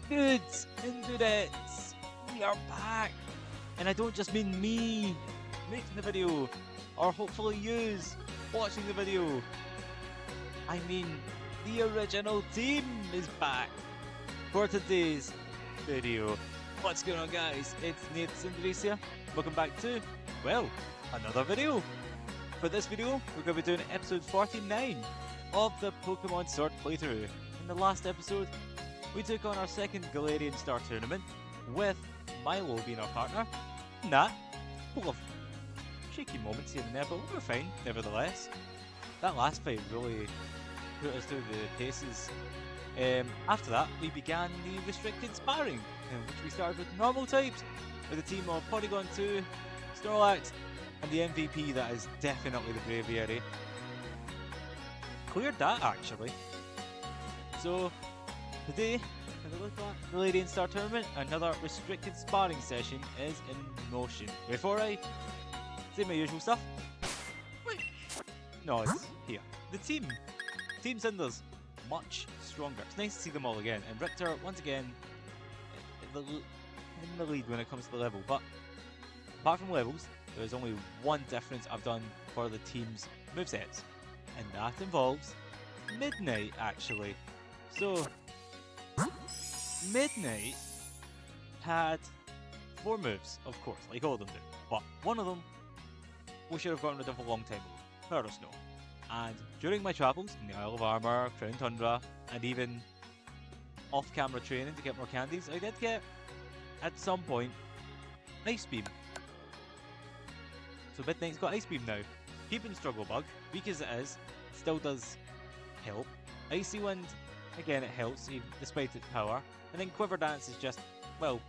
Dudes and dudettes, we are back! And I don't just mean me making the video, or hopefully yous watching the video. I mean, the original team is back for today's video. What's going on, guys? It's Cinders here. Welcome back to, well, another video. For this video, we're going to be doing episode 49 of the Pokemon Sword playthrough. In the last episode, we took on our second Galarian Star Tournament with Milo being our partner. Nah, full of shaky moments here and there, but we were fine, nevertheless. That last fight really put us through the paces. After that, we began the restricted sparring, in which we started with normal types, with a team of Porygon 2, Snorlax, and the MVP that is definitely the Braviary. Cleared that, actually. So, today, for the look at the Galarian Star Tournament, another restricted sparring session is in motion. Before I say my usual stuff, no, it's here. The team Cinders, much stronger. It's nice to see them all again. And Richter, once again, in the lead when it comes to the level. But apart from levels, there's only one difference I've done for the team's movesets, and that involves Midnight, actually. So, Midnight had 4 moves, of course, like all of them do. But one of them we should have gotten rid of a long time ago. Powder Snow. And during my travels in the Isle of Armor, Crown Tundra, and even off-camera training to get more candies, I did get, at some point, Ice Beam. So Midnight's got Ice Beam now. Keeping Struggle Bug, weak as it is, still does help. Icy Wind, again it helps, despite its power. And then Quiver Dance is just, well,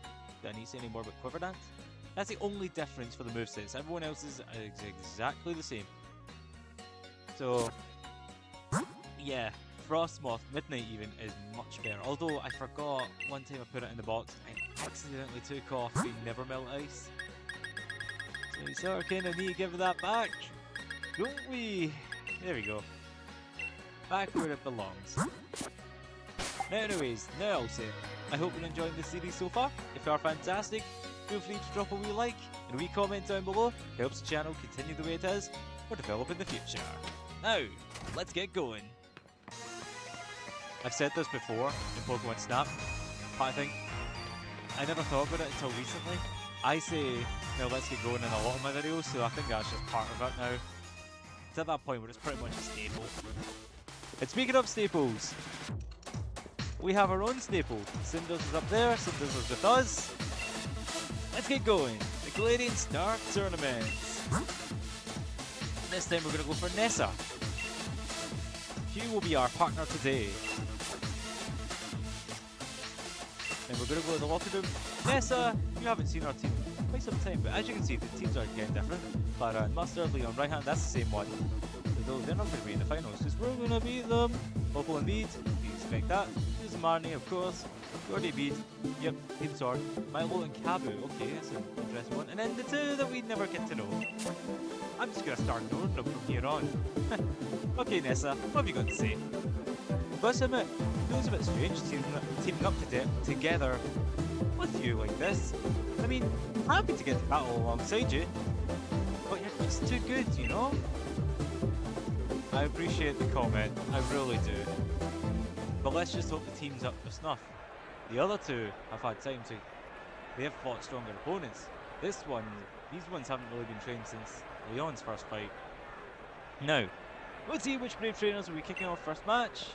do I need to say any more about Quiver Dance? That's the only difference for the movesets. Everyone else is exactly the same. So, yeah, Frostmoth, Midnight even, is much better. Although I forgot, one time I put it in the box, I accidentally took off the Never Melt Ice. So we sort of kind of need to give that back, don't we? There we go. Back where it belongs. Now anyways, now I'll say, I hope you're enjoying this series so far. If you are, fantastic, feel free to drop a wee like and a wee comment down below. Helps the channel continue the way it is, or develop in the future. Now, let's get going. I've said this before in Pokemon Snap, but I think I never thought about it until recently. I say, now let's get going in a lot of my videos, so I think that's just part of it now. It's at that point where it's pretty much a staple. And speaking of staples, we have our own staple. Cinders is up there, Cinders is with us. Let's get going. The Galarian Star Tournament. This time we're going to go for Nessa. She will be our partner today. And we're going to go to the locker room. Nessa, you haven't seen our team in quite some time, but as you can see, the teams are again different. Clara and Mustard, Leon right hand, that's the same one. Although they're not going to be in the finals, because we're going to beat them. Bubble and Bead, you expect that. There's Marnie, of course. Gordy Bead, yep, Team Sword. Milo and Kabu, okay, that's an interesting one. And then the two that we never get to know. I'm just going to start knowing them from here on. Okay, Nessa, what have you got to say? But admit, it feels a bit strange teaming up together with you like this. I mean, I'm happy to get to battle alongside you, but you're just too good, you know? I appreciate the comment, I really do. But let's just hope the team's up to snuff. The other two have had time to... They have fought stronger opponents. These ones haven't really been trained since Leon's first fight. Now, let's see which brave trainers will be kicking off first match.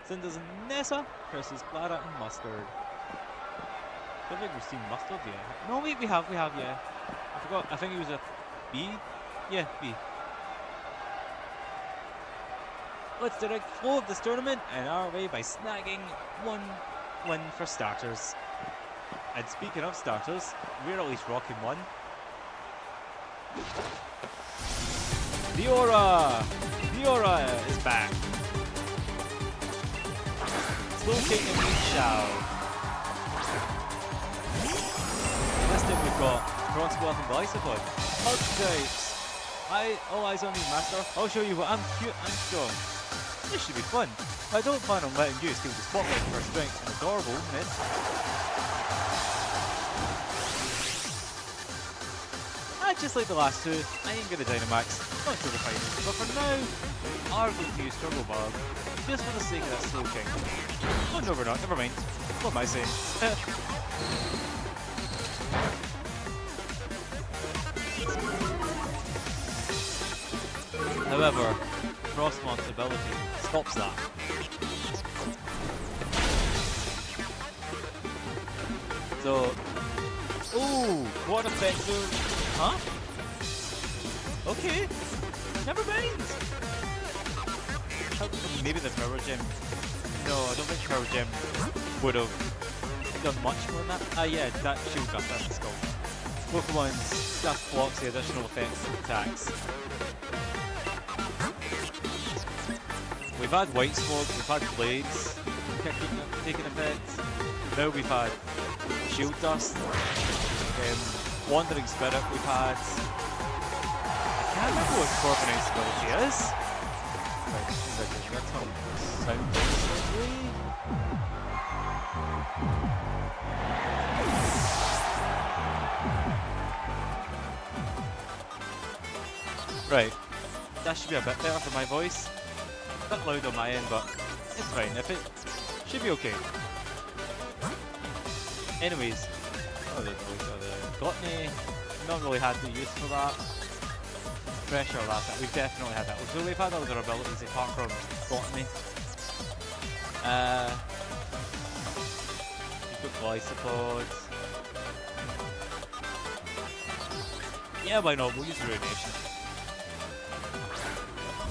Cinders and Nessa versus Clara and Mustard. I don't think we've seen Mustard yet. No, wait, we have, yeah. I forgot, I think he was a B? Yeah, B. Let's direct flow of this tournament and our way by snagging one win for starters. And speaking of starters, we're at least rocking one. The Aura is back. Slow kick and lead Shao. This time we've got Bronzeblood and Glycerin. Archetypes. All eyes on me, Master. I'll show you what I'm cute and strong. This should be fun. I don't plan on letting you steal the spotlight for strength and adorablness. just like the last two, I ain't gonna Dynamax, not to the finals, but for now, we are going to use Struggle Bug, just for the sake of that Slow King. Oh no we're not, never mind. What am I saying? However, Frostmont's ability stops that. So, ooh, what effective, huh? Okay, never mind. Maybe the Power Gem. No, I don't think Power Gem would have done much more than that. Ah yeah, that shield dust, that's the skill. Pokemon's dust blocks the additional effects of attacks. We've had White Smoke, we've had Blades taking effect. Now we've had Shield Dust, Wandering Spirit we've had. I can't remember what Corviknight's ability is. Right, that's on sound slightly. Right, that should be a bit better for my voice. A bit loud on my end, but it's fine. If it should be okay. Anyways, Gluttony, not really had the use for that. Pressure last time, we've definitely had that. So we've had other abilities apart from Gluttony. You've got Glycopods. Yeah, why not? We'll use Ruination.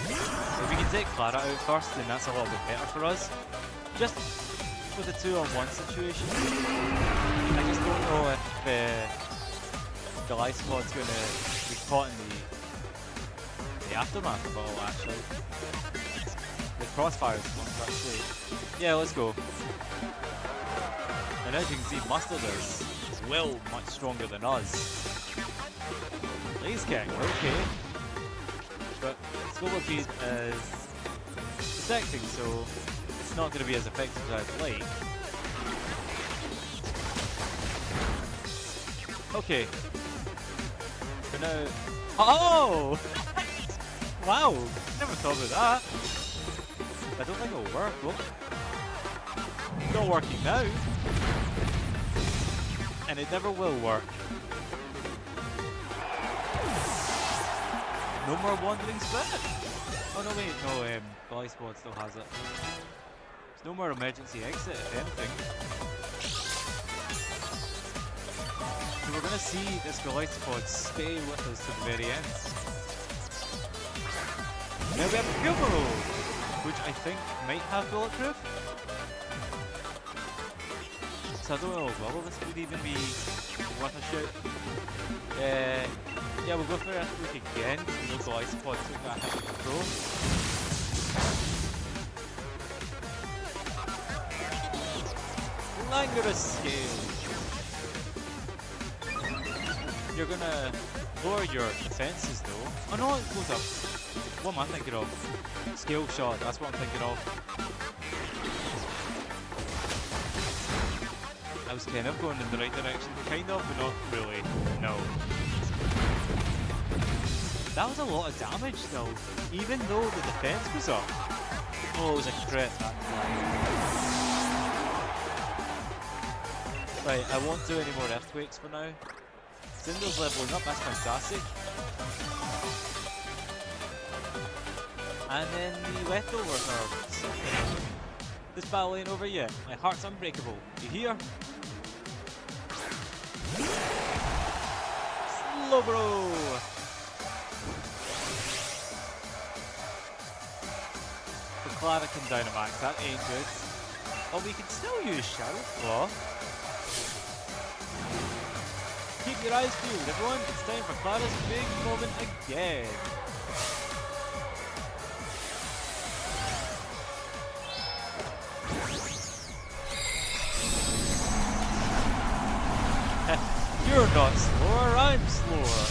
If we can take Clara out first, then that's a little bit better for us. Just with the 2-on-1 situation, I just don't know if the Glycopod's going to be caught in the aftermath of it all, actually. The Crossfire is actually. Yeah, let's go. And as you can see, Mustard is well much stronger than us. Blaze King, okay. But Scolipede is protecting, so it's not going to be as effective as I'd like. Okay. For now. Oh! Wow! Never thought of that. I don't think it'll work. Well, it's not working now. And it never will work. No more Wandering Spirit! Oh no wait, no, Glycopod still has it. There's no more emergency exit, if anything. So we're gonna see this Glycopod stay with us to the very end. Now we have Pupil, which I think might have Bulletproof. So I don't know, will this would even be worth a shout? Yeah, we'll go for Earthquake again, because we know Glycopod took that hit with the Pro. Languorous Scale. You're gonna lower your defenses though. Oh no, it goes up. What am I thinking of? Scale Shot, that's what I'm thinking of. I was kind of going in the right direction, kind of, but not really. No. That was a lot of damage though, even though the defense was up. Oh, it was a crit that time. Right, I won't do any more Earthquakes for now. Cinders leveling up, that's fantastic. And then the leftovers are something. This battle ain't over yet. My heart's unbreakable. You hear? Slowbro! The Clara can Dynamax, that ain't good. Oh, we can still use Shadow Claw. Keep your eyes peeled, everyone. It's time for Clara's big moment again. You're not slower, I'm slower.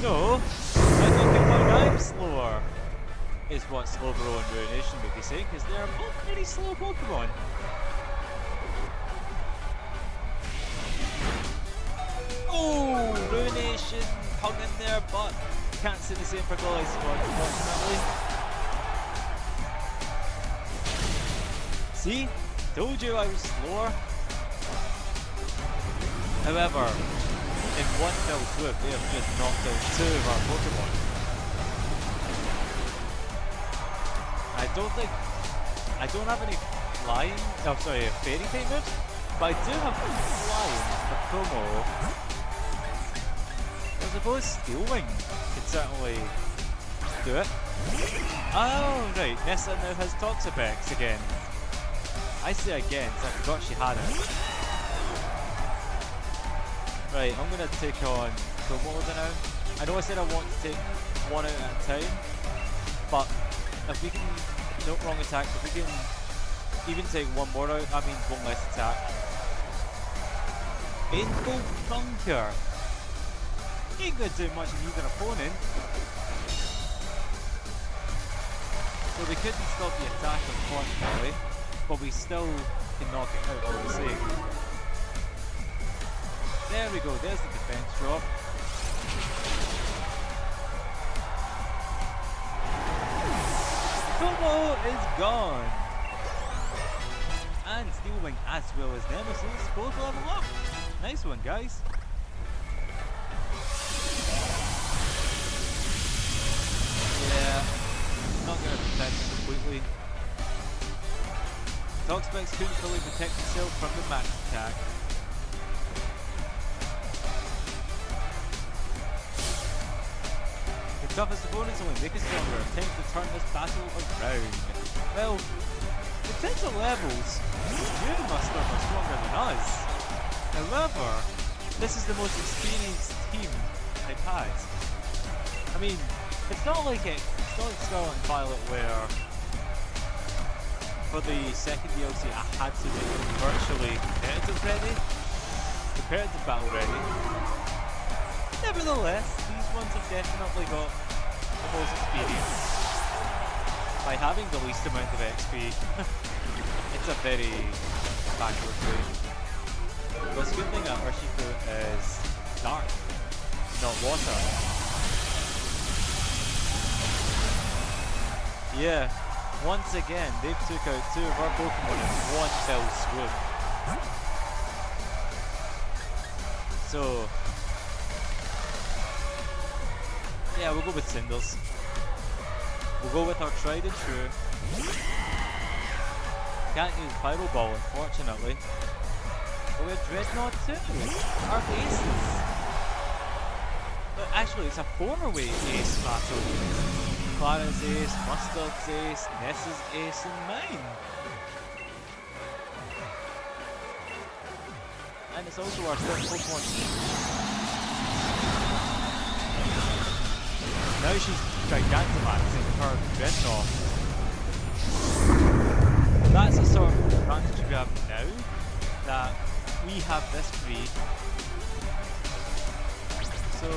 No, I don't think I'm slower. Is what Slowbro and Ruination would be saying, because they're both pretty slow Pokemon. Oh, Ruination hung in there, but can't say the same for Gully's squad, unfortunately. See? Told you I was slower. However, in one fell swoop, they have just knocked out 2 of our Pokemon. I don't have any flying, fairy type moves, but I do have flying for promo. I suppose Steel Wing could certainly do it. Oh, right, Nessa now has Toxapex again. I say again, so I forgot she had it. Right, I'm gonna take on promo now. I know I said I want to take one out at a time, but if we can, no, wrong attack, if we can even take one more out, that means one less attack. Painful Conquer. Ain't gonna do much if he's an opponent. So we couldn't stop the attack, unfortunately, but we still can knock it out for the sake. There we go, there's the defense drop. Como is gone! And Steel Wing as well as Nemesis both level up. Nice one, guys. Yeah, not gonna protect it completely. Toxapex couldn't fully protect himself from the max attack. The toughest opponents only make us stronger. Time to turn this battle around. Well, in terms of levels, you must have are stronger than us. However, this is the most experienced team I've had. I mean, it's not like Scarlet and Violet where for the second DLC I had to make it virtually competitive ready, competitive battle ready. Nevertheless, these ones have definitely got the most experience. By having the least amount of XP, it's a very backward way. But the good thing about Urshifu is dark, not water. Yeah, once again, they've took out 2 of our Pokemon in one fell swoop. So, yeah, we'll go with Cinders. We'll go with our tried and true. Can't use Pyro Ball, unfortunately. But we have Dreadnought too. Our aces. But actually, it's a 4-way ace battle. Clara's ace, Mustard's ace, Nessa's ace, and mine. And it's also our 3rd Pokemon. Now she's Gigantamaxing her Dreadnought. That's the sort of advantage we have now, that we have this free. So,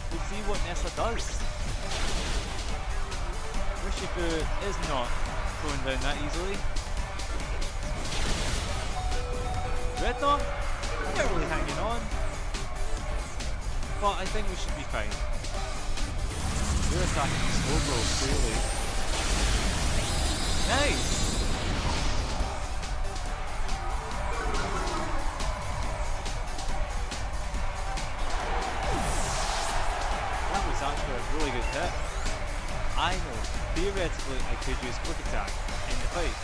we'll see what Nessa does. Urshifu is not going down that easily. Dreadnought, barely hanging on. But I think we should be fine. We're attacking Slowbro, clearly. Nice! That was actually a really good hit. I know, theoretically I could use Quick Attack in the fight,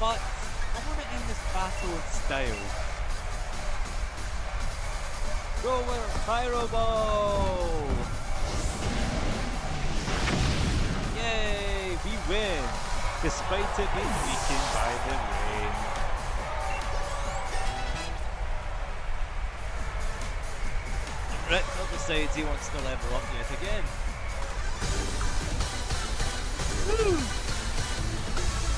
but I want to end this battle in style. Go with Pyro Ball! Yay! We win! Despite it being weakened by the rain. Retro decides he wants to level up yet again. Woo!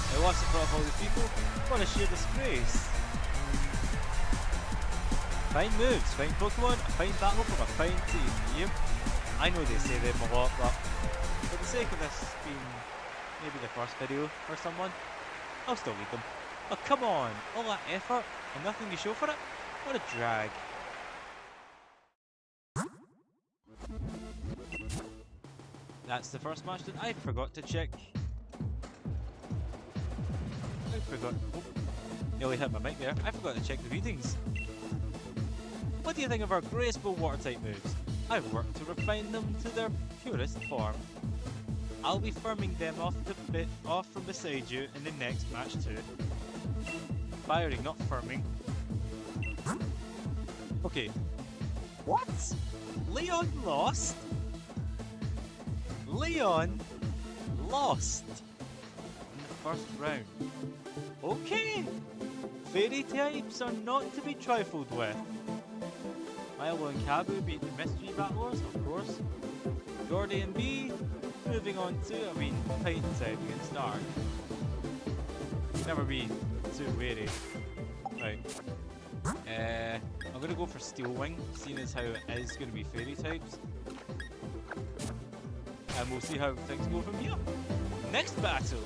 Now what's in front of all these people? What a sheer disgrace. Fine moves, fine Pokemon, a fine battle from a fine team. Yep. I know they say them a lot, but for the sake of this being maybe the first video for someone, I'll still read them. Oh come on, all that effort and nothing to show for it? What a drag. That's the first match that I forgot to check. Oh, nearly hit my mic there. I forgot to check the readings. What do you think of our graceful water type moves? I've worked to refine them to their purest form. I'll be firming them off from beside you in the next match too. Firing, not firming. Okay. What? Leon lost? Leon lost in the first round. Okay. Fairy types are not to be trifled with. Milo and Kabu beat the mystery battlers, of course. Gordy and B moving on to, Titan type against Dark. Never be too wary. Right. I'm gonna go for Steel Wing, seeing as how it is gonna be fairy types. And we'll see how things go from here. Next battle!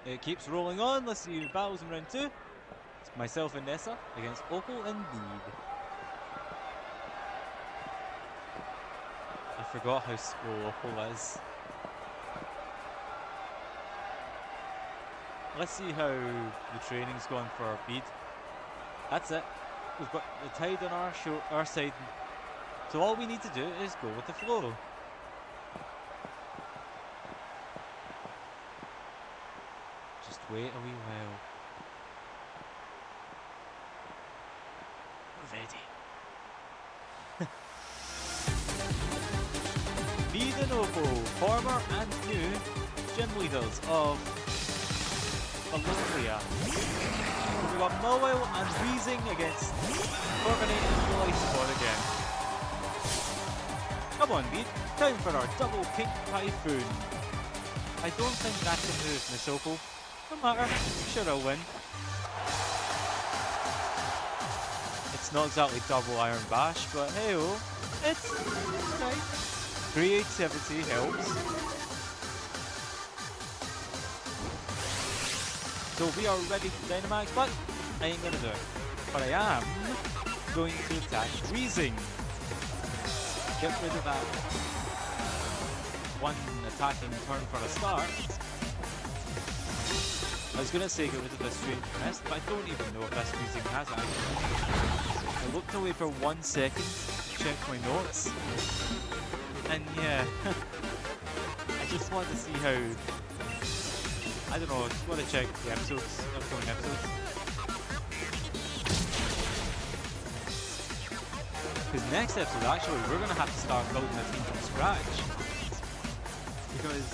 It keeps rolling on. Let's see battles in round 2. It's myself and Nessa against Opal and Lead. I forgot how slow Opal is. Let's see how the training's gone for Bede. That's it. We've got the tide on our side. So all we need to do is go with the flow. Just wait a wee while. We're ready. Bede and Opal, former and new gym leaders of Olympia. We've got Mobile and Wheezing against Corviknight and Life Squad again. Come on, Bede. Time for our double pink typhoon. I don't think that can move, Miss Opal. No matter, I'm sure I'll win. It's not exactly double Iron Bash, but hey oh, it's nice. Creativity helps. So we are ready for Dynamax, but I ain't gonna do it. But I am going to attack Wheezing. Get rid of that one attacking turn for a start. I was gonna say get rid of the Strange Mist, but I don't even know if this Wheezing has it actually. I looked away for 1 second to check my notes. And yeah, I just wanted to see how, I don't know, I just want to check the episodes, upcoming episodes. Because next episode, actually, we're going to have to start building a team from scratch. Because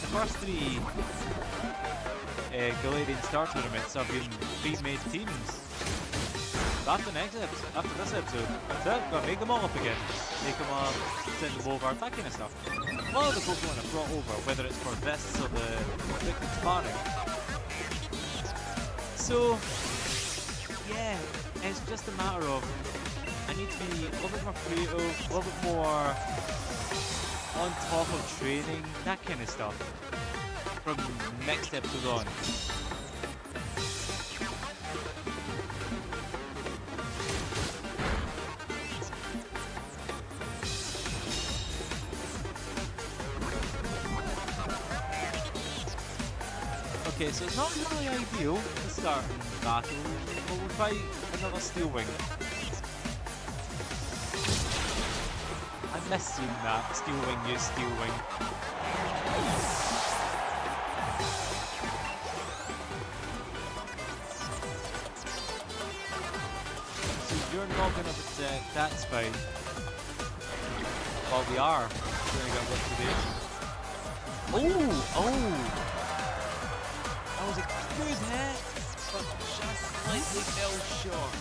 the first 3 Galarian Star Tournaments have been pre-made teams. But after this episode, that's it, we're going to make them all up again. Make them up, send them over, that kind of stuff. A lot of the Pokemon I've brought over, whether it's for this or the Victim Sparring. So, yeah, it's just a matter of, I need to be a little bit more creative, a little bit more on top of training, that kind of stuff. From next episode on. Okay, so it's not really ideal to start in battle, but we'll try another Steel Wing. I miss seeing that, Steel Wing use Steel Wing. So you're not going to protect, that's fine. Well, we are going to get liquidation. Oh! That was a good hit, but just slightly fell short.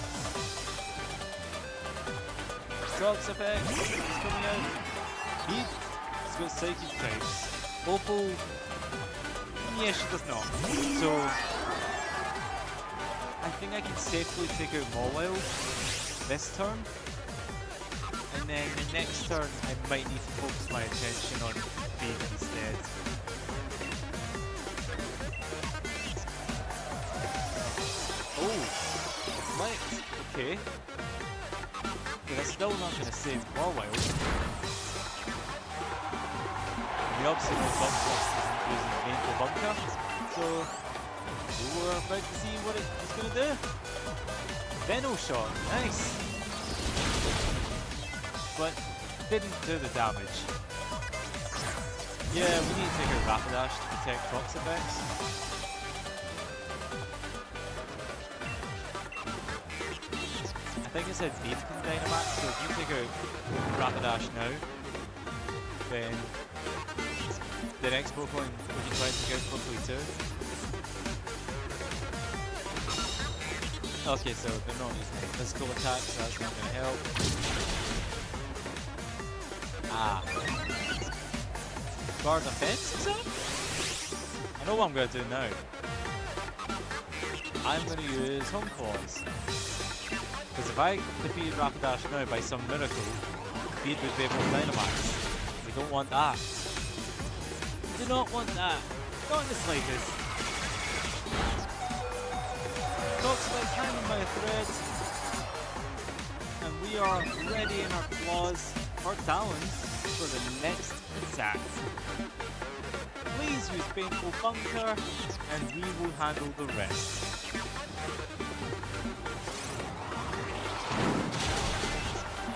Drugs effect is coming out. He's got psychic types. Opal, yeah, she does not. So, I think I can safely take out Mawile this turn. And then the next turn, I might need to focus my attention on Bede instead. Oh, right, okay. but that's still not going to save for a while. We obviously know Fox using the main bunker, so we're about to see what it's going to do. Venom shot, nice! But didn't do the damage. Yeah, we need to take a Rapidash to protect Fox effects. I think it said Beacon Dynamax, so if you take out Rapidash now, then the next Pokemon we can try to take out quickly too. Okay, so they're not using physical attacks, so that's not going to help. Ah. Guard defense, is that? I know what I'm going to do now. I'm going to use Home Claws. Because if I defeat Rapidash now by some miracle, Beat would be able to Dynamax. We don't want that. We do not want that. Not in the slightest. Talks about hanging by a thread. And we are ready in our claws, our talons, for the next attack. Please use Painful Bunker, and we will handle the rest.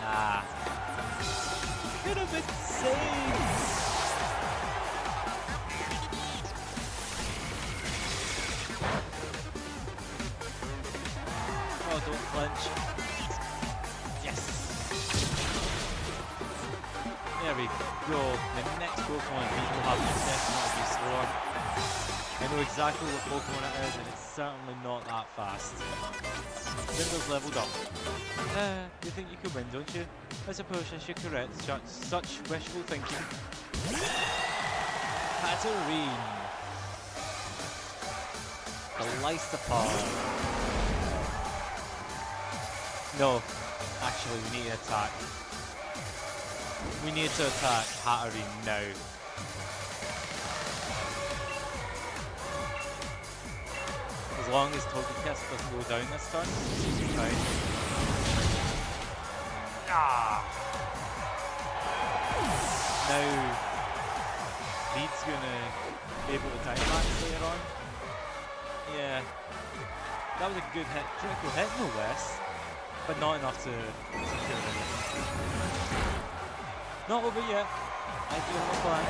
Ah. Could have been saved! Oh, don't flinch. Yes! There we go. The next Pokemon will have to definitely be slower. I know exactly what Pokemon it is, and it's certainly not that fast. Cinders leveled up. You think you could win, don't you? I suppose I should correct such wishful thinking. Katarine. The Lystapod. No, actually we need to attack. We need to attack Hatterene now. As long as Togekiss doesn't go down this turn, this will be fine. Ah! Now, Beat's gonna be able to Dynamax later on. Yeah. That was a good hit, critical hit no less, but not enough to secure it. Not over yet. I do have a plan.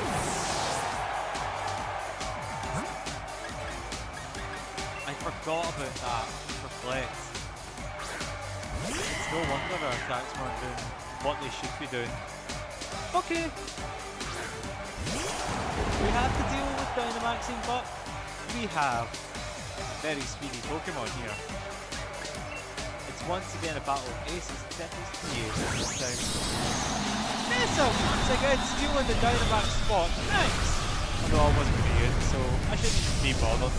I forgot about that Reflect. It's no wonder our attacks weren't doing what they should be doing. Okay. We have to deal with Dynamaxing, but we have very speedy Pokemon here. It's once again a battle of aces, temples, creators this time. Nessa once again stealing the Dynamax spot. Nice! Although I wasn't really good, so I shouldn't be bothered.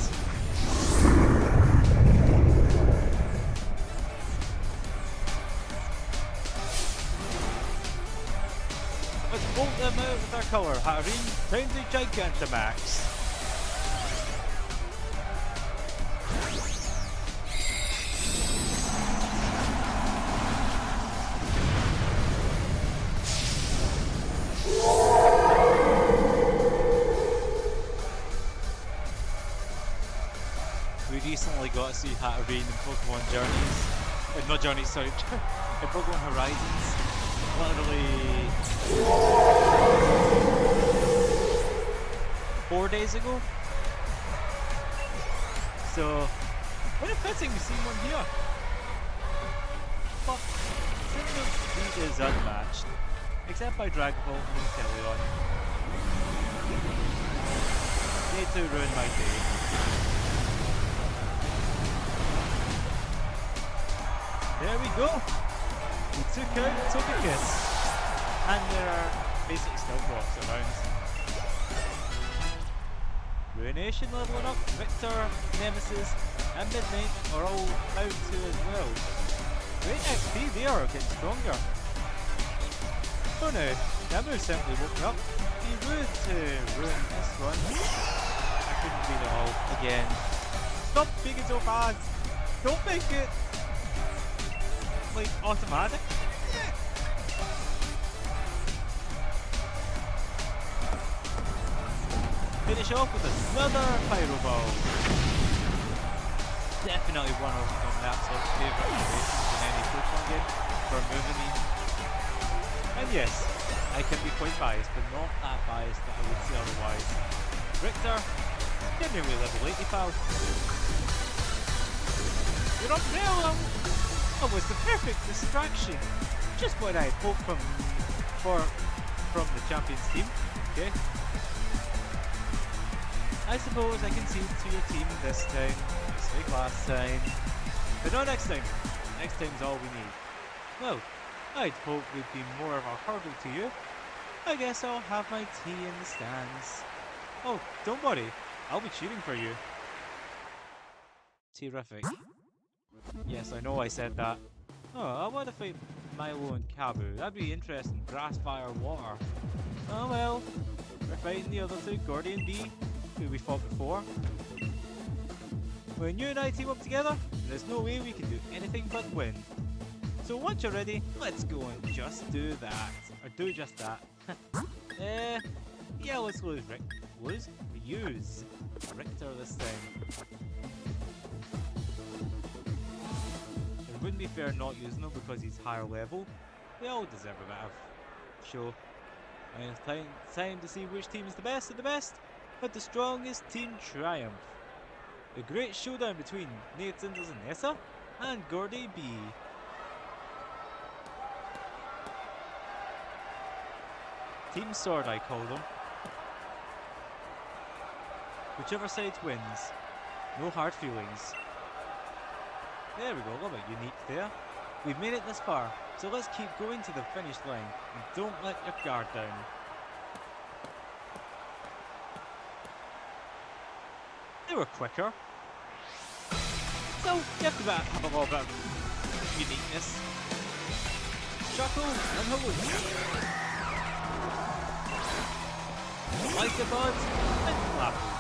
Let's bolt them out with our colour. Hatterene, time to Gigantamax. We recently got to see Hatterene in Pokemon Journeys. Not Journeys, sorry. In Pokemon Horizons. Literally 4 days ago. So, what a fitting we've seen one here. But Cinders Beat is unmatched, except by Dragon Ball and Inteleon. Need to ruin my day. There we go! We took out Togekiss, and there are basically still blocks around. Ruination leveling up, Victor, Nemesis, and Midnight are all out too as well. Great XP, they are getting stronger. Oh no, Namu simply woke up. Be rude to ruin this one. I couldn't beat it all again. Stop speaking so fast! Don't make it! Like automatic? Finish off with another Pyro Ball. Definitely one of my absolute favourite innovations in any Pokemon game for moving in. And yes, I can be quite biased, but not that biased that I would say otherwise. Richter, give me a wee level 80 pal. Your umbrella! Oh, was the perfect distraction. Just what I had hoped from the champions team. Okay. I suppose I can see to your team this time, just like last time. But not next time. Next time's all we need. Well, I'd hoped we'd be more of a hurdle to you. I guess I'll have my tea in the stands. Oh, don't worry. I'll be cheering for you. Terrific. Yes, I know I said that. Oh, I want to fight Milo and Kabu. That'd be interesting. Grass, fire, water. Oh well. We're fighting the other two, Gordy and B, who we fought before. When you and I team up together, there's no way we can do anything but win. So once you're ready, let's go and just do that. Or do just that. Yeah, let's use Richter this time. It wouldn't be fair not using him because he's higher level. They all deserve a bit of show. And it's time to see which team is the best of the best. Let the strongest team triumph. The great showdown between Cinders and Nessa and Gordy B. Team Sword, I call them. Whichever side wins. No hard feelings. There we go, a little bit unique there. We've made it this far, so let's keep going to the finish line and don't let your guard down. They were quicker. So you have to have a little bit of uniqueness. Chuckle and Hello. Like the buds and Flapple.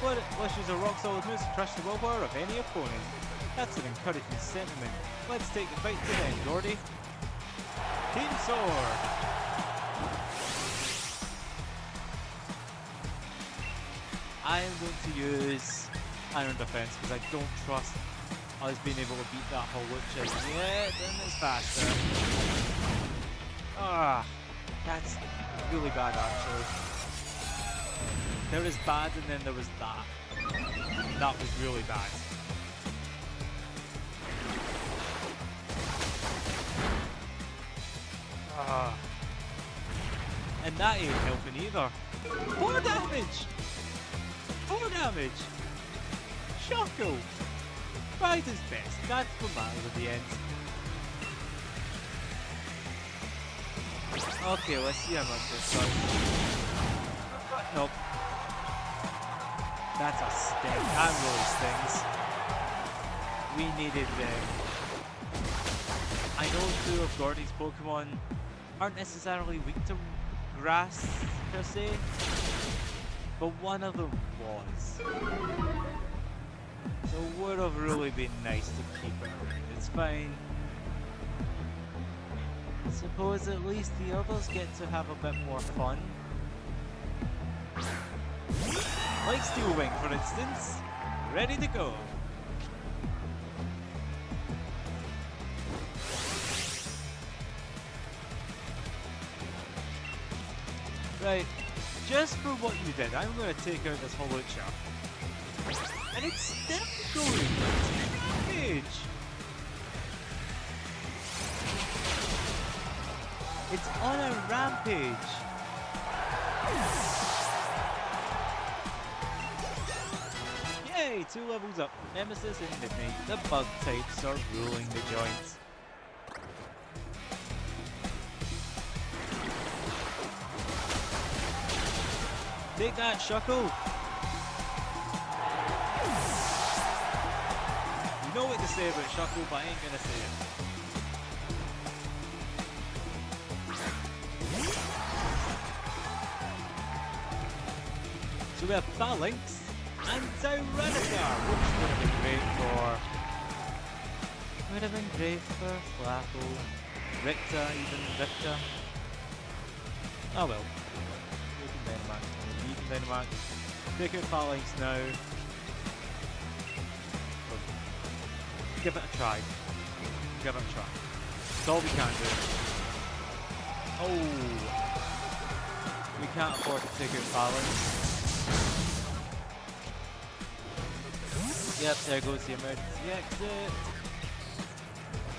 But let's use a rock solid move to crush the willpower of any opponent. That's an encouraging sentiment. Let's take the fight to the end, Gordy. Team Sword. I am going to use Iron Defense because I don't trust us being able to beat that whole Lucha yet, and it's faster. Ah, that's really bad actually. There is bad and then there was that. That was really bad. Ah. And that ain't helping either. 4 damage! 4 damage! Shocko! Tried his best, that's what matters at the end. Okay, let's see how much this does. Nope. That's a sting. That really stings. We needed them. I know 2 of Gordy's Pokemon aren't necessarily weak to grass per se, but one of them was. So it would have really been nice to keep it. It's fine. I suppose at least the others get to have a bit more fun. Like Steel Wing, for instance. Ready to go. Right, just for what you did, I'm going to take out this whole Lucha. And it's still going to damage. It's on a rampage. Yay, 2 levels up. Nemesis and Midnight. The bug types are ruling the joints. Take that, Shuckle! You know what to say about Shuckle, but I ain't gonna say it. So we have Phalanx and Tyranitar, which would have been great for... Would have been great for Flapple, Richter, even Richter. Oh well. We'll Dynamax. Take out Phalanx now. Give it a try. Give it a try. That's all we can do. Oh! We can't afford to take out Phalanx. Yep, there goes the emergency exit.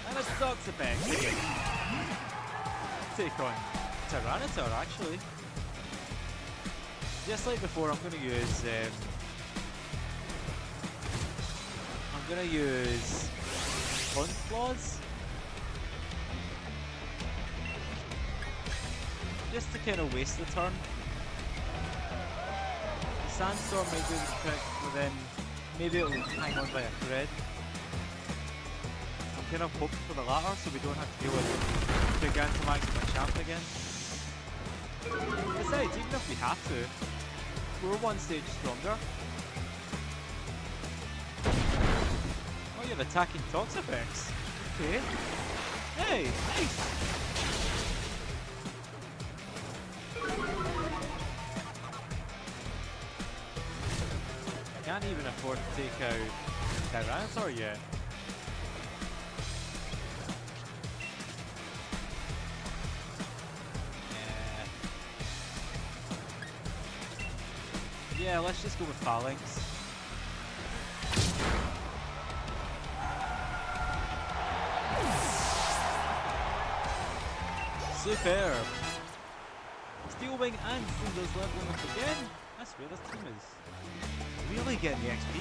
And it sucks a bit. Take on Tyranitar actually. Just like before, I'm gonna use Punch Claws just to kind of waste the turn. The Sandstorm may do the trick, but then maybe it'll hang on by a thread. I'm kind of hoping for the latter so we don't have to deal with Gigantamax and Machamp again. Besides, even if we have to, we're one stage stronger. Oh, you have attacking Toxapex. Okay. Hey, nice! Can't even afford to take out Tyranitar yet. Yeah, let's just go with Phalanx. Superb! Steel Wing and Cinders leveling up again. That's where this team is really getting the XP.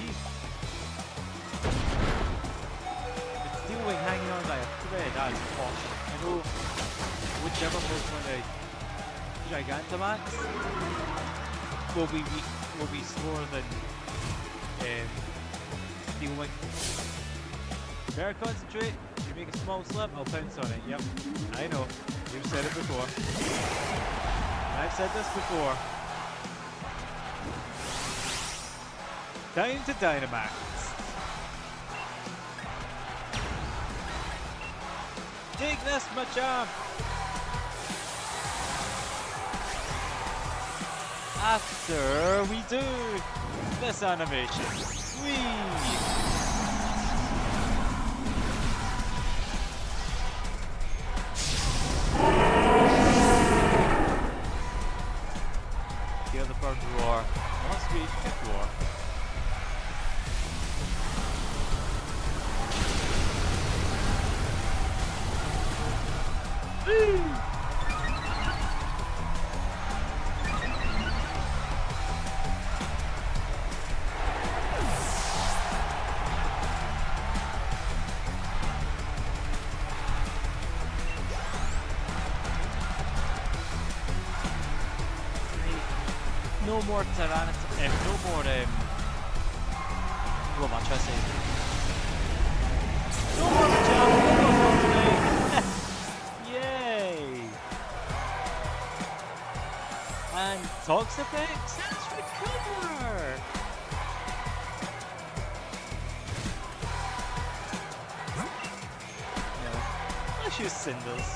With Steel Wing hanging on by a thread, that is awesome. I know whichever Pokemon Gigantamax will be slower than Steel Wing. Better concentrate. You make a small slip, I'll pounce on it. Yep, I know. You've said it before. I've said this before. Time to Dynamax. Take this, Machamp! After we do this animation, hear the bird roar. Must be Heat Roar. No more Tyranitar, no more, what am I trying to say? No more Machamp, no more Partake! Yay! And Toxapex, let's recover! No, let's use Cinders.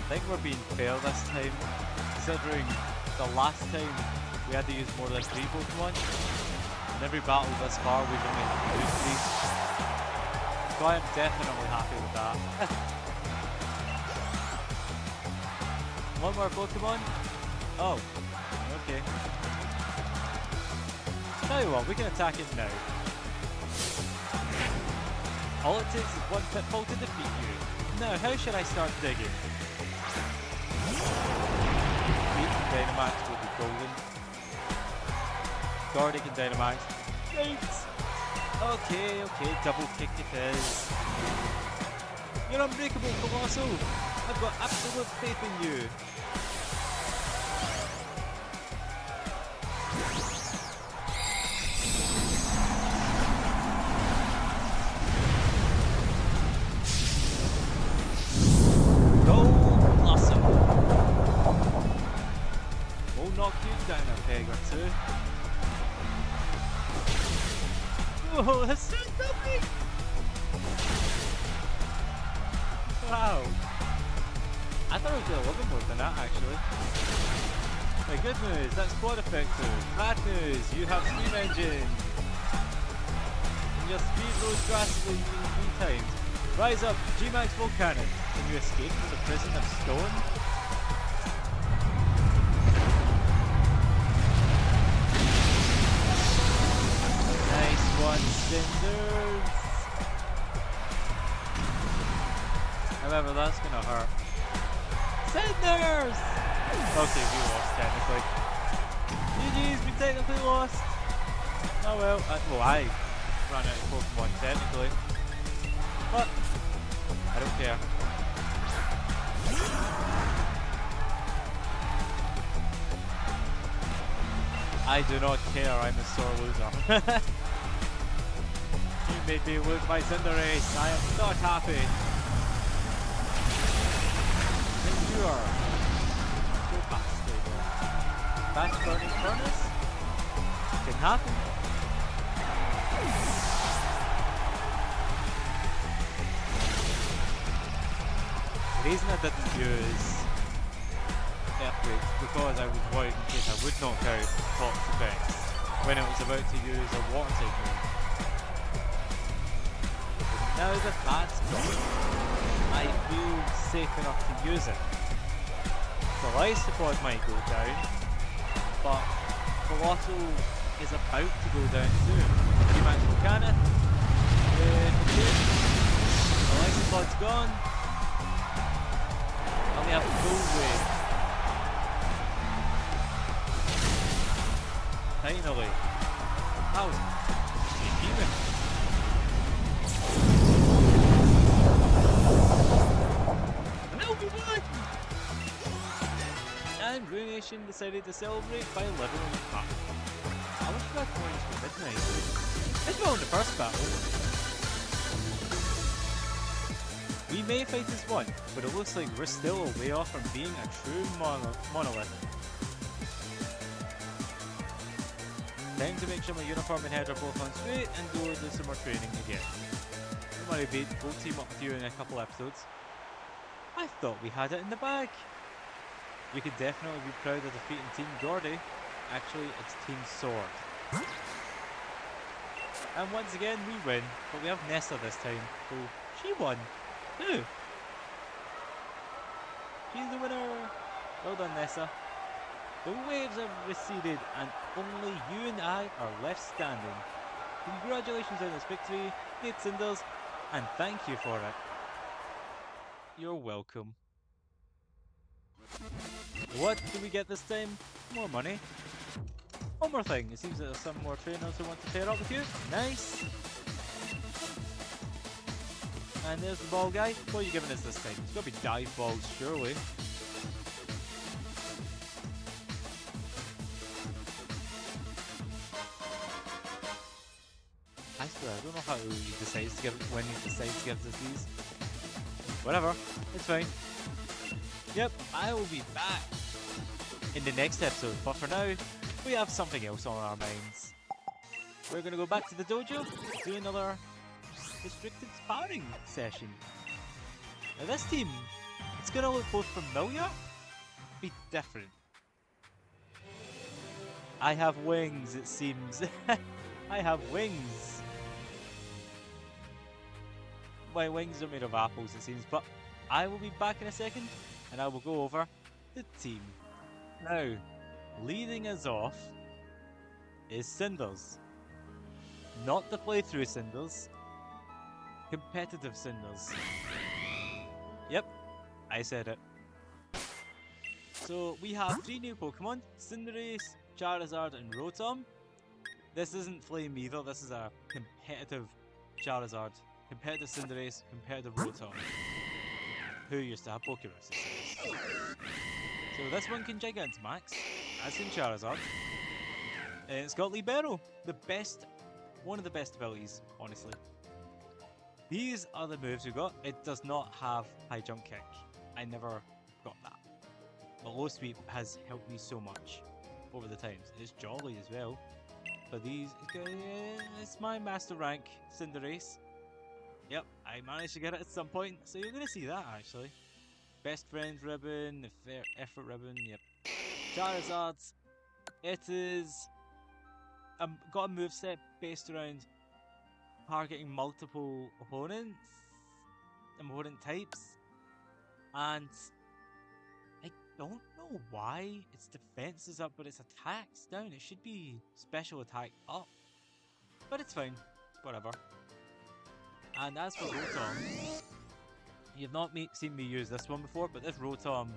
I think we're being fair this time, considering the last time we had to use more than 3 Pokemon. In every battle thus far we've only had to use 3. So I am definitely happy with that. One more Pokemon? Oh, okay. Tell you what, we can attack it now. All it takes is one pitfall to defeat you. Now, how should I start digging? Dynamax will be golden. Gardic and Dynamax. Great! Okay, double kick it is. You're unbreakable, Colossal! I've got absolute faith in you. Knock you down a peg or two. Oh, that's so lovely! Wow! I thought it was a little bit more than that actually. My good news, that's quad effective. Bad news, you have Steam Engine. And your speed rose drastically 3 times. Rise up, G-Max Volcanic. Can you escape from the prison of stone? Nice one, Cinders. However, that's gonna hurt. Cinders! Okay, we lost technically. GG's, we technically lost. Oh well, well I ran out of Pokemon technically. But, I don't care. I do not care, I'm a sore loser. You made me lose my Cinderace, I am not happy. Endure. So bastard. Fast burning furnace? Can happen. The reason I didn't use Earthquake because I was worried in case I would knock out Fox effects when I was about to use a water type move. But now that that's gone, I feel safe enough to use it. The life support might go down, but Colossal is about to go down soon. G-Max Volcanic, the life support's gone. I only have full weight. Finally. That was even. No, we won! And Ruination decided to celebrate by leveling up. I wish we had coins for midnight. Let's go on the first battle. We may fight as one, but it looks like we're still a way off from being a true monolith. Time to make sure my uniform and head are both on straight and go do some more training again. Don't worry, babe, we'll team up with you in a couple episodes. I thought we had it in the bag. We could definitely be proud of defeating Team Gordy. Actually, it's Team Sword. And once again, we win, but we have Nessa this time. So, she won. Who? She's the winner. Well done, Nessa. The waves have receded and only you and I are left standing. Congratulations on this victory, Heat Cinders, and thank you for it. You're welcome. What do we get this time? More money. One more thing, it seems that there's some more trainers who want to pair up with you. Nice. And there's the ball guy. What are you giving us this time? It's got to be dive balls, surely. I swear, I don't know how he decides to give it, when he decides to give us these. Whatever, it's fine. Yep, I will be back in the next episode, but for now, we have something else on our minds. We're going to go back to the dojo, do another restricted sparring session. Now this team, it's going to look both familiar, be different. I have wings, it seems. I have wings. My wings are made of apples, it seems, but I will be back in a second, and I will go over the team. Now, leading us off is Cinders. Not the playthrough Cinders, competitive Cinders. Yep, I said it. So we have 3 new Pokemon, Cinderace, Charizard and Rotom. This isn't Flame either, this is a competitive Charizard, competitive Cinderace, competitive Rotom, who used to have Pokémon Cinderace. So this one can Gigantamax, as in Charizard. And it's got Libero, one of the best abilities, honestly. These are the moves we got. It does not have high jump kick. I never got that. But low sweep has helped me so much over the times. It's jolly as well. But it's my master rank Cinderace. Yep, I managed to get it at some point, so you're going to see that actually. Best friends ribbon, effort ribbon, yep. Charizard, it is got a moveset based around targeting multiple opponent types, and I don't know why its defense is up but its attack's down. It should be special attack up, but it's fine, whatever. And as for Rotom, you've not seen me use this one before, but this Rotom,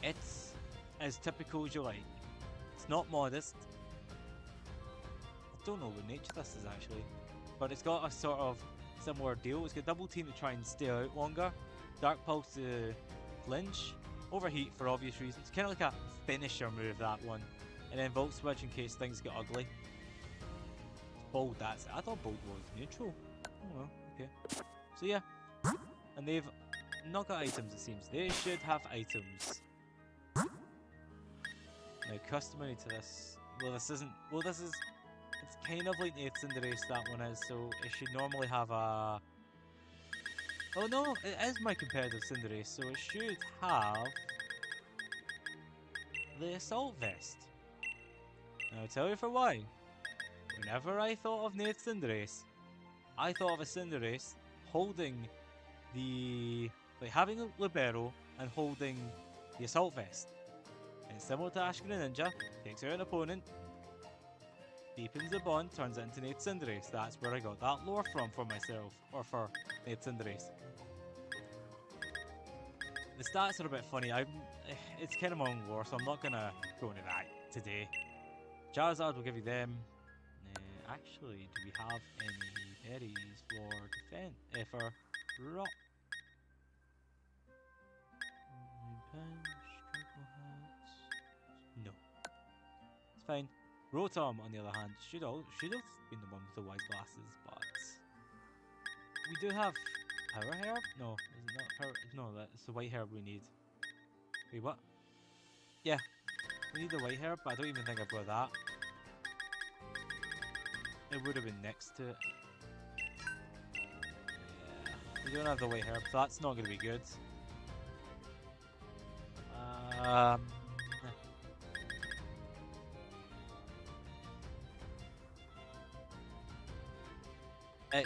it's as typical as you like. It's not modest. I don't know what nature this is actually, but it's got a sort of similar deal. It's got double team to try and stay out longer, Dark Pulse to flinch, Overheat for obvious reasons, kind of like a finisher move, that one, and then Volt Switch in case things get ugly. Bold, that's it. I thought Bold was neutral. Oh well, okay. So yeah, and they've not got items it seems. They should have items. Now customary to this, this is, it's kind of like the Cinders that one is, so it should normally have a... Oh no, it is my competitive Cinders, so it should have the Assault Vest. Now I'll tell you for why. Whenever I thought of Nate Cinders, I thought of a Cinders holding the... like having a Libero and holding the Assault Vest. And similar to Ashkin and Ninja, takes out an opponent, deepens the bond, turns it into Nate Cinders. That's where I got that lore from for myself, or for Nate Cinders. The stats are a bit funny. It's kind of my own lore, so I'm not gonna go into that today. Charizard will give you them. Actually, do we have any berries for defense? For rock? No. It's fine. Rotom, on the other hand, should have been the one with the white glasses, but we do have Power Herb? No, is it not Power? No, that's the white herb we need. Wait, what? Yeah, we need the white herb, but I don't even think I've got that. It would have been next to it. Yeah, we don't have the white herb, so that's not going to be good.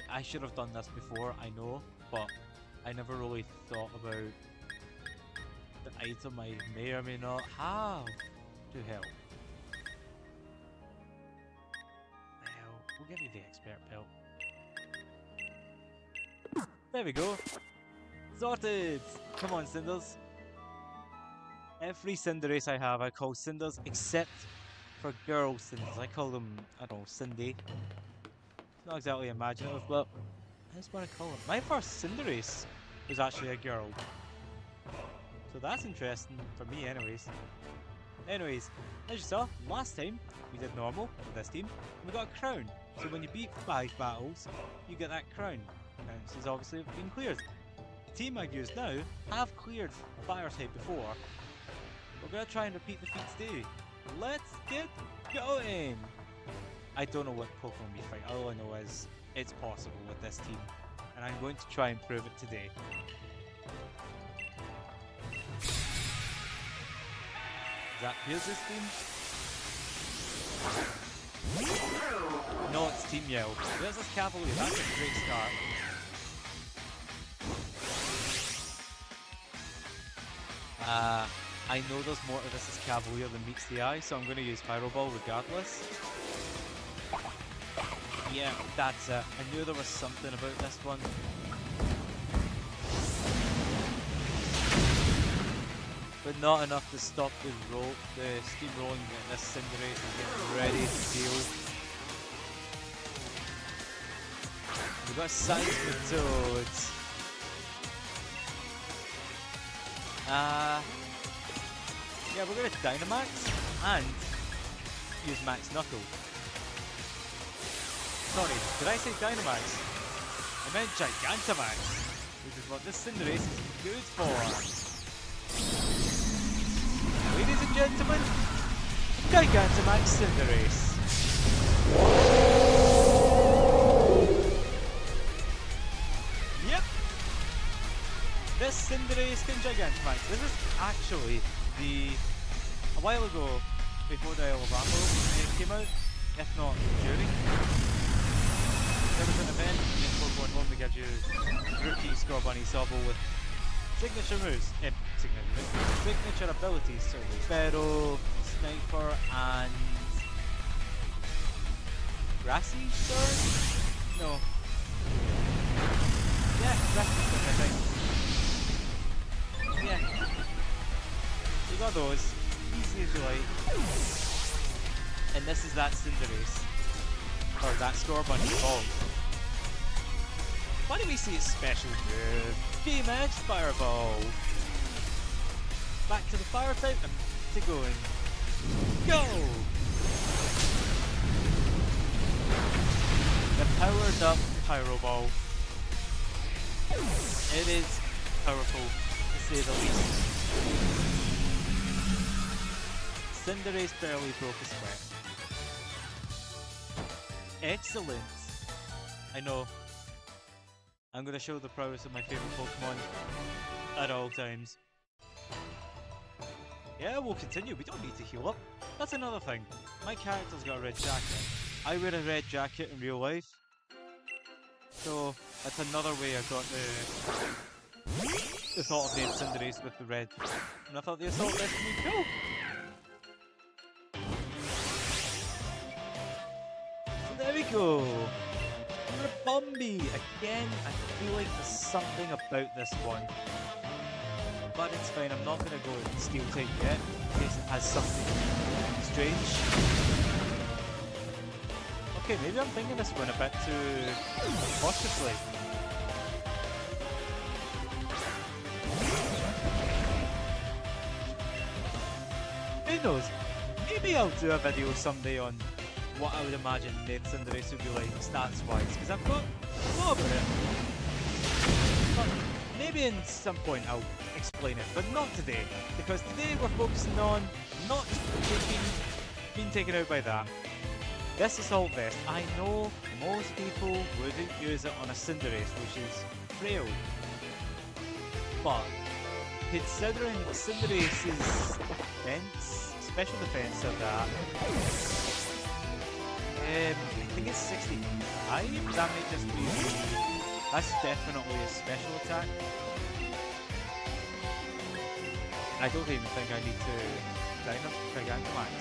I should have done this before, I know, but I never really thought about the item I may or may not have to help. Well, we'll give you the expert pelt. There we go. Sorted! Come on, Cinders. Every Cinderace I have, I call Cinders, except for girl Cinders. I call them, I don't know, Cindy. It's not exactly imaginative, but I just want to call it. My first Cinderace was actually a girl. So that's interesting for me anyways. Anyways, as you saw, last time we did normal with this team, and we got a crown. So when you beat 5 battles, you get that crown. And this has obviously been cleared. The team I've used now have cleared fire type before. We're going to try and repeat the feat today. Let's get going! I don't know what Pokemon we fight, all I know is it's possible with this team. And I'm going to try and prove it today. Is that Pierce's team? No, it's Team Yell. There's this Cavalier, that's a great start. I know there's more to this as Cavalier than meets the eye, so I'm going to use Pyro Ball regardless. Yeah, that's it. I knew there was something about this one. But not enough to stop the steamrolling getting this Cinderace and getting ready to deal. We've got Seismitoad. Yeah, we're going to Dynamax and use Max Knuckle. Sorry, did I say Dynamax? I meant Gigantamax, which is what this Cinderace is good for. Ladies and gentlemen, Gigantamax Cinderace. this Cinderace can Gigantamax. This is actually a while ago, before the Isle of Apple came out, if not during. There was an event in Pokemon Home that gives you rookie Scorbunny Sobble with signature moves, signature abilities, sorry. Sparrow, Sniper, and Grassy Sword? No. Yeah, Grassy Sword, I think. Yeah. You got those, easy as you like. And this is that Cinderace. Or that Scorbunny evolved. Why do we see its special move? Game Edge Fireball! Back to the fire type and to going. Go! The powered up Pyro Ball. It is powerful, to say the least. Cinderace barely broke a sweat. Excellent! I know. I'm gonna show the prowess of my favourite Pokemon at all times. Yeah, we'll continue. We don't need to heal up. That's another thing. My character's got a red jacket. I wear a red jacket in real life. So, that's another way I got the thought of the Cinderace with the red. And I thought the Assault Vest would be cool. So there we go. Bombi! Again, I feel like there's something about this one. But it's fine, I'm not gonna go with Steel type yet, in case it has something strange. Okay, maybe I'm thinking this one a bit too cautiously. Who knows? Maybe I'll do a video someday on what I would imagine Ned Cinderace would be like stats-wise, because I've got about it. But maybe in some point I'll explain it, but not today, because today we're focusing on not being taken out by that. This Assault Vest, I know most people wouldn't use it on a Cinderace, which is frail. But considering Cinderace's defense, special defense of that, I think it's 65, that might just be, that's definitely a special attack. I don't even think I need to Gigantamax.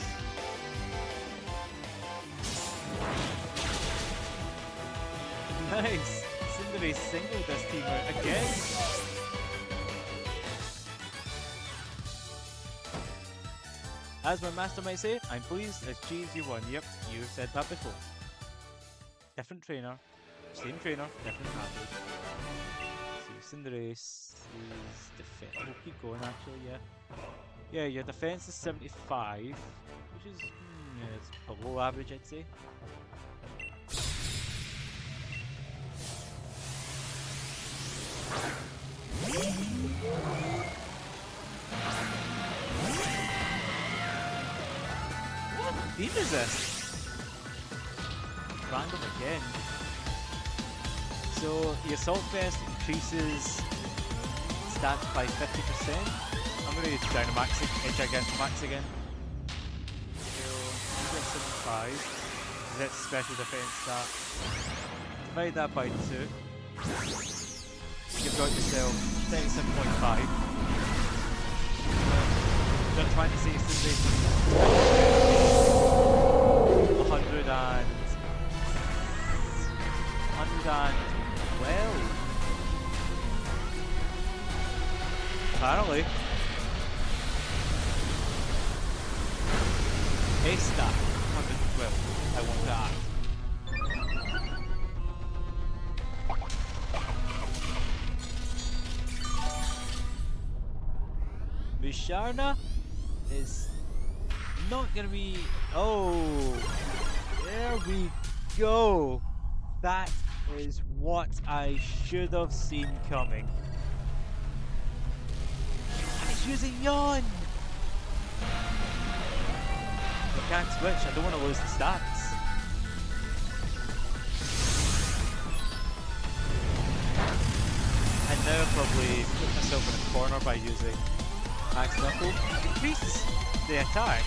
Nice! Cinderace singled this team out again! As my master might say, I'm pleased as cheese you won. Yep, you've said that before. Different trainer, same trainer, different matches. So Cinderace's defense. We'll keep going actually, yeah. Yeah, your defense is 75, which is yeah, it's below average, I'd say. What? Beam resist? Random again. So the Assault Vest increases stats by 50%. I'm going to use Gigantamax again. So, 75. That's special defense stat. Divide that by 2. You've got yourself 37.5. You're trying to say something 112. Apparently. A-stat 112. I want that. Bisharna is not gonna be. Oh, there we go. That is what I should have seen coming. And it's using Yawn. I can't switch. I don't want to lose the stats. And Now I've probably put myself in a corner by using Max Knuckle. It increases the attack,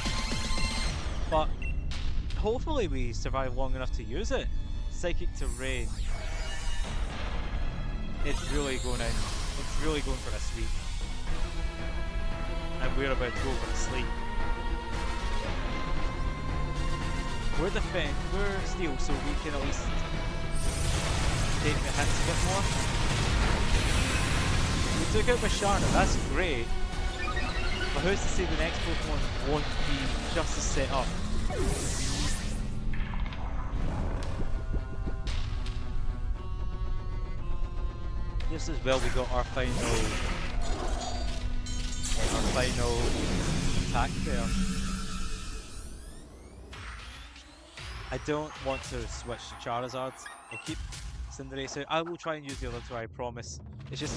but hopefully we survive long enough to use it. Psychic to Rain. It's really going in. It's really going for a sweep. And we're about to go for a sleep. We're defend, we're steel, so we can at least take the hits a bit more. We took out Masharna, that's great. But who's to say the next Pokemon won't be just as set up? Just as well we got our final attack there. I don't want to switch to Charizard. I'll keep Cinderace out. I will try and use the other two, I promise. It's just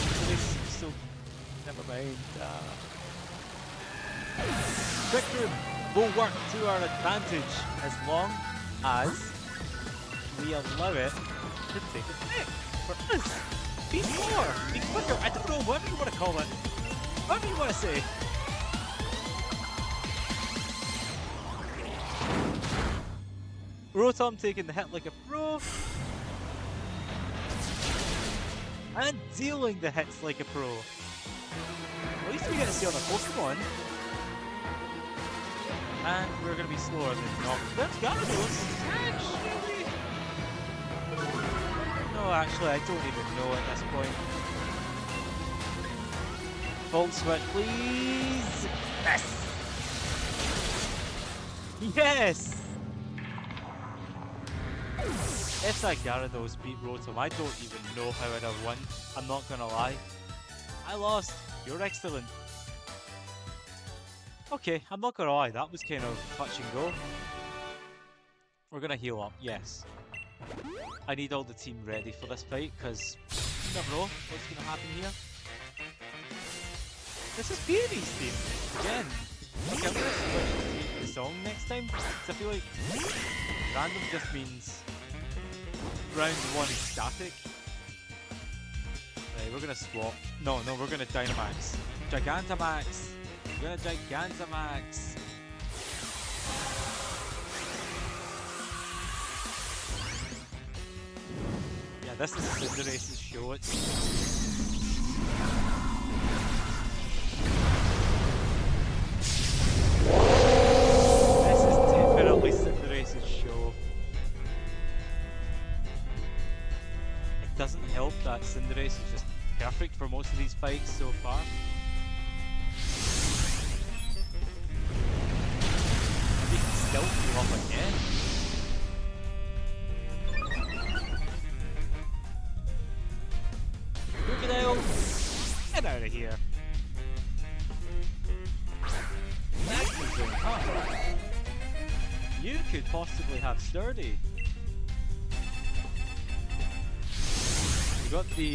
Cinderace is so never mind. Trick Room will work to our advantage as long as we allow it to take effect for us. Be more, be quicker, I don't know, whatever you want to call it. Whatever you want to say. Rotom taking the hit like a pro. And dealing the hits like a pro. At least we get to see other Pokemon. And we're going to be slower than normal. There's Gyarados! Actually... No, actually, I don't even know at this point. Volt switch, please! Yes! Yes! If that Gyarados beat Rotom, I don't even know how I'd have won. I'm not gonna lie. I lost. You're excellent. Okay, I'm not gonna lie, that was kind of touch and go. We're gonna heal up, yes. I need all the team ready for this fight, because you never know what's gonna happen here. This is Peony's team, again. Okay, I'm gonna switch to the song next time, because I feel like random just means round one static. Right, we're gonna swap. No, we're gonna Dynamax. Gigantamax! We're gonna Gigantamax! Yeah, this is Cinderace's show. This is definitely Cinderace's show. It doesn't help that Cinderace is just perfect for most of these fights so far. And we can still heal up again. Crocodile, get out of here. Magnet Zone, huh? You could possibly have Sturdy. You got the...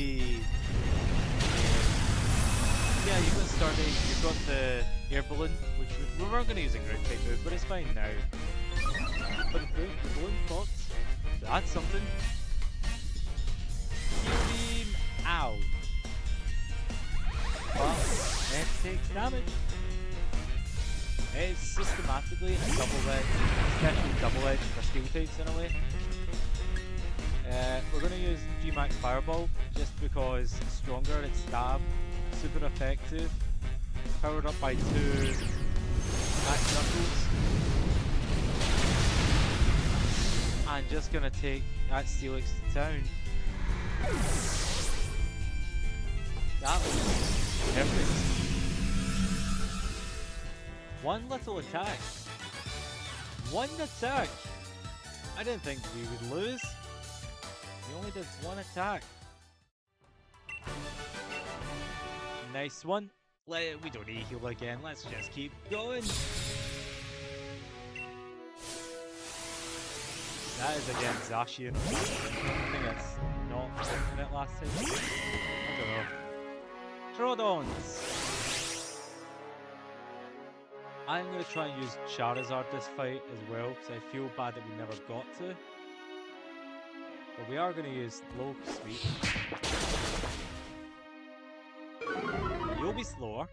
yeah, you got Sturdy, you've got the Air Balloon, which we weren't going to use a Ground type move, but it's fine now. But the balloon thoughts, that's something. Beam, ow. Well, it takes damage. It's systematically a double edge, especially double edge for steel types in a way. We're going to use G-Max Fireball just because it's stronger, it's stab, super effective, powered up by 2 Max Knuckles. And just going to take that Steelix to town. That was perfect. One little attack. One attack! I didn't think we would lose. We only did one attack. Nice one. We don't need to heal again. Let's just keep going. That is against Zacian. I think it's not in it last time. I don't know. Troodons! I'm going to try and use Charizard this fight as well, because I feel bad that we never got to. But we are going to use low speed. You'll be slower.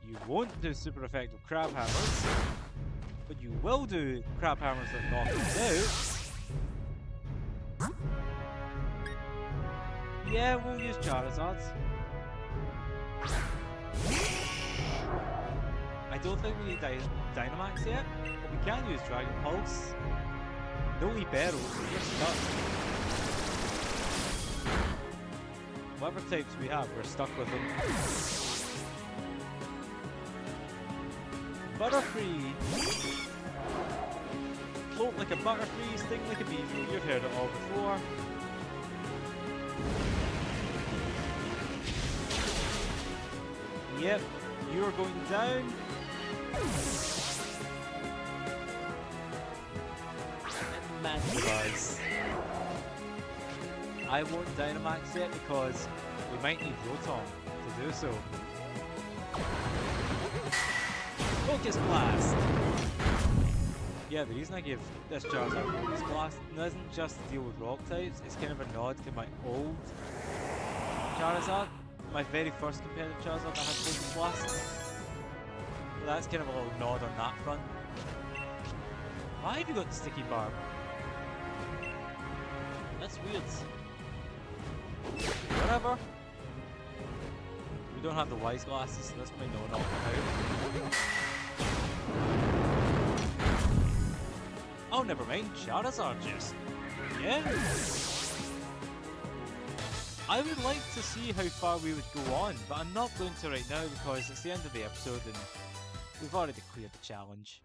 You won't do super effective crab hammers. But you will do crab hammers that knock us out. Yeah, we'll use Charizards. I don't think we need Dynamax yet, but we can use Dragon Pulse. No Libero, so we're stuck. Whatever types we have, we're stuck with them. Butterfree! Float like a Butterfree, sting like a Beedrill, you've heard it all before. Yep, you're going down. Mandibuzz. I won't Dynamax yet because we might need Rotom to do so. Focus Blast! Yeah, the reason I gave this Charizard Focus Blast isn't just to deal with rock types, it's kind of a nod to my old Charizard. My very first competitive Charizard that had Focus Blast. So that's kind of a little nod on that front. Why have you got the Sticky Barb? That's weird. Whatever. We don't have the Wise Glasses, so this may not knock it out. Oh, never mind. Charizard just. Yeah. I would like to see how far we would go on, but I'm not going to right now because it's the end of the episode and we've already cleared the challenge.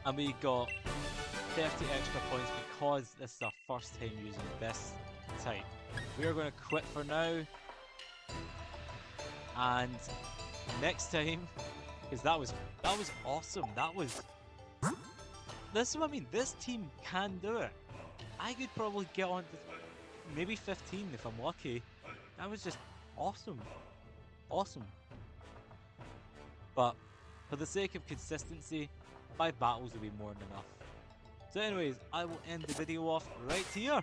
And we got 30 extra points because this is our first time using this type. We are going to quit for now. And next time, because that was awesome. This is what I mean. This team can do it. I could probably get on to maybe 15 if I'm lucky. That was just awesome. Awesome. But for the sake of consistency, 5 battles will be more than enough. So anyways, I will end the video off right here.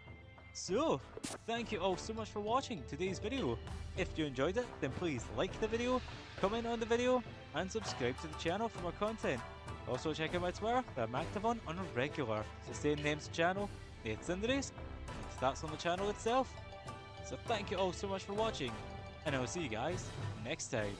So, thank you all so much for watching today's video. If you enjoyed it, then please like the video, comment on the video, and subscribe to the channel for more content. Also check out my Twitter that I'm active on a regular. So same name's the channel, Cinders, and that's on the channel itself. So thank you all so much for watching, and I will see you guys next time.